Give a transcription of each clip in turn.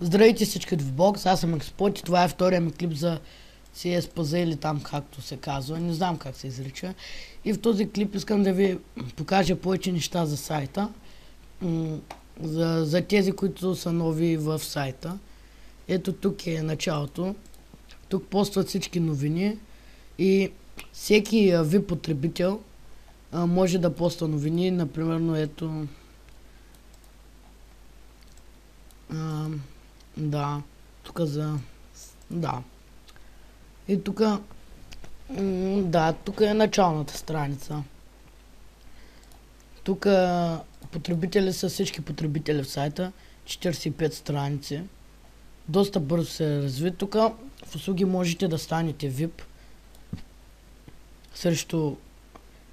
Здравейте всички в бокс, аз съм Експот и това е втория ми клип за CSPZ или там както се казва, не знам как се изрича. И в този клип искам да ви покажа повече неща за сайта, за тези, които са нови в сайта. Ето тук е началото, тук постват всички новини и всеки VIP потребител може да поства новини, например ето... Да, тук за... Да. И тук... Да, тук е началната страница. Тук потребители са всички потребители в сайта. 45 страници. Доста бързо се разви. Тук в услуги можете да станете VIP. Срещу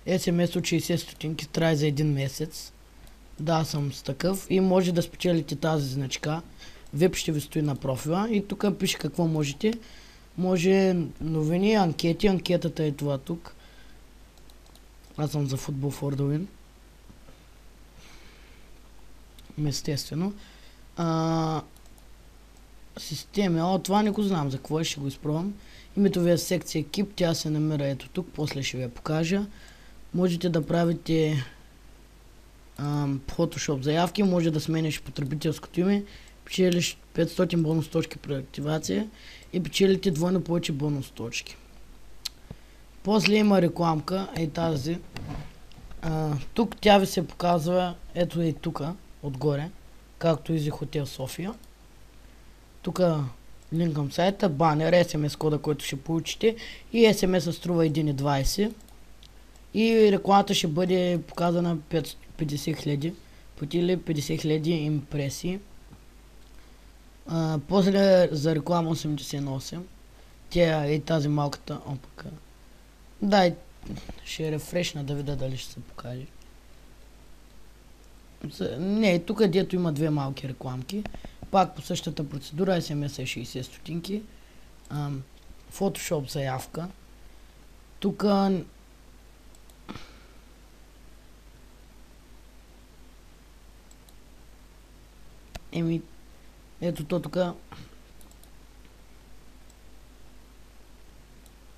SMS от 60 стотинки трае за един месец. Да, съм с такъв. И може да спечелите тази значка. VIP ще ви стои на профила и тук пише какво можете. Може новини, анкети. Анкетата е това тук. Аз съм за футбол for the win. Естествено. Системи. Това не го знам за какво ще го изпробвам. Името ви е секция екип. Тя се намира ето тук. После ще ви я покажа. Можете да правите Photoshop заявки. Може да смениш потребителското име. Печелиш 500 бонус точки при активация и печелите двойно повече бонус точки. После има рекламка, е тази. Тук тя ви се показва, ето и тук, отгоре, както Easy Hotel София. Тук линк към сайта, банер, SMS кода, който ще получите и SMS струва 1,20 и рекламата ще бъде показана 50 000 пъти или 50 000 импресии. После за реклама 88. Тя е тази малката опака. Да, ще рефрешна да видя дали ще се покаже. Не, тук където има две малки рекламки. Пак по същата процедура, SMS е 60 стотинки. Photoshop заявка. Тук ето то тук.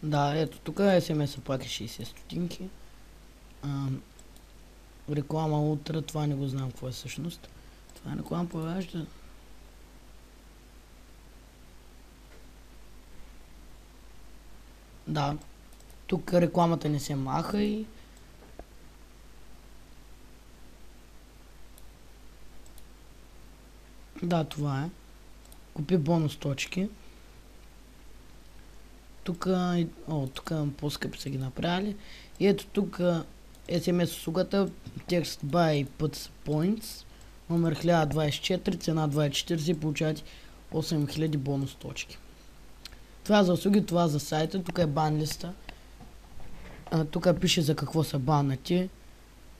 Да, ето тук SMS пак е 60 стотинки. Реклама утре, това не го знам какво е всъщност. Това е реклама повежда. Да, тук рекламата не се маха и... Да, това е. Купи бонус точки. Тук, тук по-скъпи са ги направили. И ето тук SMS услугата, текст buy puts points, номер 1024, цена 2,40, получавате 8000 бонус точки. Това за услуги, това за сайта, тук е бан листа. Тук пише за какво са банати.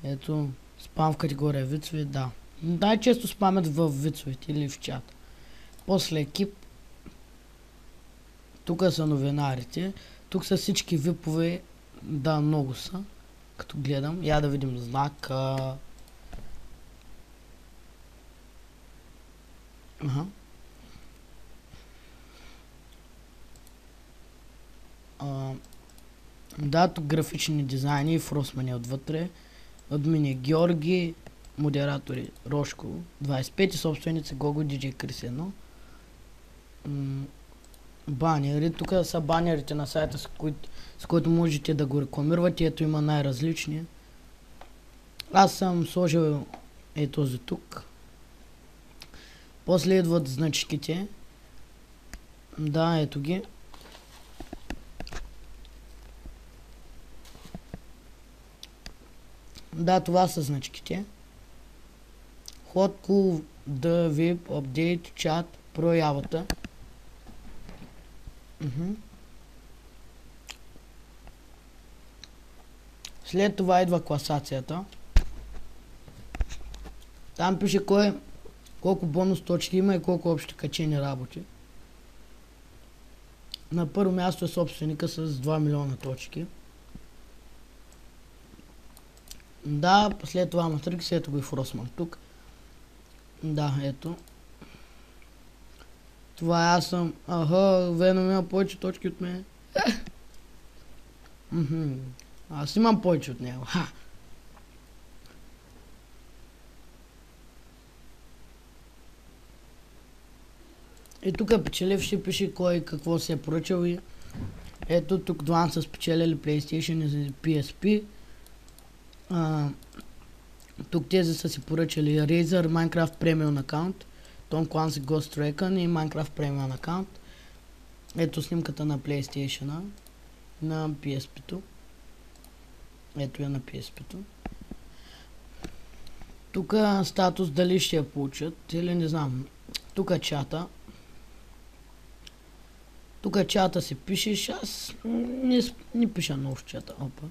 Ето, спам в категория вицове, да. Най-често спамят в вицовете или в чат. После екип. Тук са новинарите. Тук са всички випове. Да, много са. Като гледам. Я да видим знак. Да, тук графични дизайни. Фросман е отвътре. Админи Георги. Модератори Рошко 25 и собственици Гого DJ Крис 1. Банери. Тук са банерите на сайта, с които можете да го рекламирате. Ето има най-различни. Аз съм сложил този тук. После идват значките. Да, ето ги. Да, това са значките. Hot, cool, the VIP, update, chat, проявата. След това идва класацията. Там пише колко бонус точки има и колко общо качени работи. На първо място е собственика с 2 милиона точки. Да, след това Матрикс, ето го и Фросман тук. Да, ето. Това аз съм. Аха, Веном има повече точки от мен. Аз имам повече от него. Ха! И тук печеливши пише кой какво се е поръчал и ето тук двама са спечелили PlayStation и PSP. Тук тези са си поръчали Razer, Minecraft Premium аккаунт, Tom Clancy Ghost Recon и Minecraft Premium аккаунт. Ето снимката на PlayStation, на PSP-то. Ето я на PSP-то. Тук статус дали ще я получат или не знам. Тук чата. Тук чата си пишеш, аз не пиша много в чата. Опа.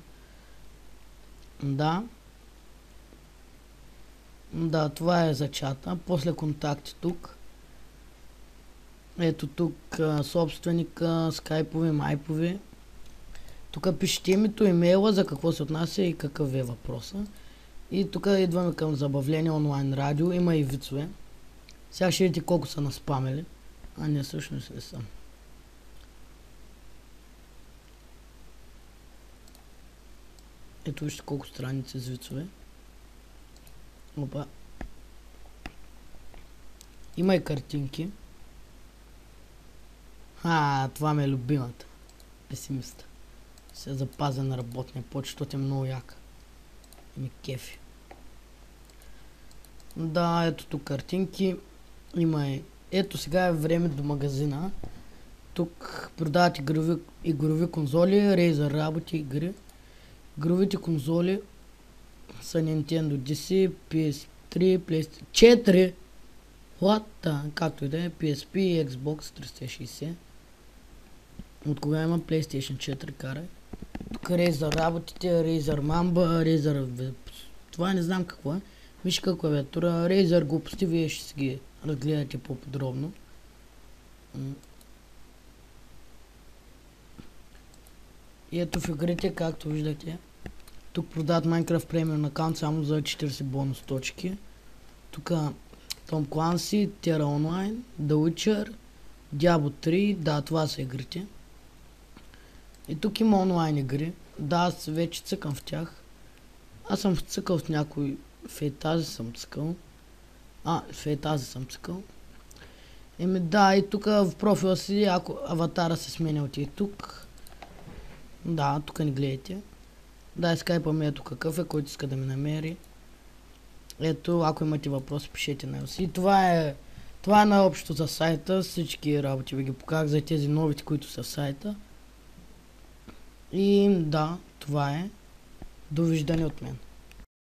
Да. Да, това е за чата. После контакти тук. Ето тук собственика, скайпови, майпови. Тук пишете името, имейла, за какво се отнася и какъв е въпроса. И тук идваме към забавление онлайн радио. Има и вицове. Сега ще видите колко са наспамили. А не, всъщност не са. Ето вижте колко страници с вицове. Опа. Има и картинки. Това ми е любимата. Песимиста. Се запазя на работния пот, защото е много яка. И ми кефи. Да, ето тук картинки. Има и... Ето сега е време до магазина. Тук продават игрови конзоли, Razer работи, игри. Игровите конзоли са Nintendo DC, PS3, PlayStation 4. What? Както и да е, PSP, Xbox 360. От кога има PlayStation 4 карай? Тук Razer работите, Razer Mamba, Razer... Това не знам какво е. Виж какво е клавиатура. Razer глупости, вие ще си ги разгледате по-подробно. И ето в игрите, както виждате. Тук продават Minecraft Premium аккаунт само за 40 бонус точки. Тук Tom Clancy, Terra Online, The Witcher, Diablo 3, да, това са игрите. И тук има онлайн игри. Да, аз вече цъкам в тях. Аз съм цъкал в някой. Фейтази съм цъкал. Фейтази съм цъкал. Еми да, и тук в профила си, ако аватара се сменя от и тук. Да, тук не гледайте. Да, скайпа ми ето какъв е, който иска да ме намери. Ето, ако имате въпроси, пишете на си. Това е най-общо за сайта. Всички работи ви ги показах за тези новите, които са в сайта. И да, това е. Довиждане от мен.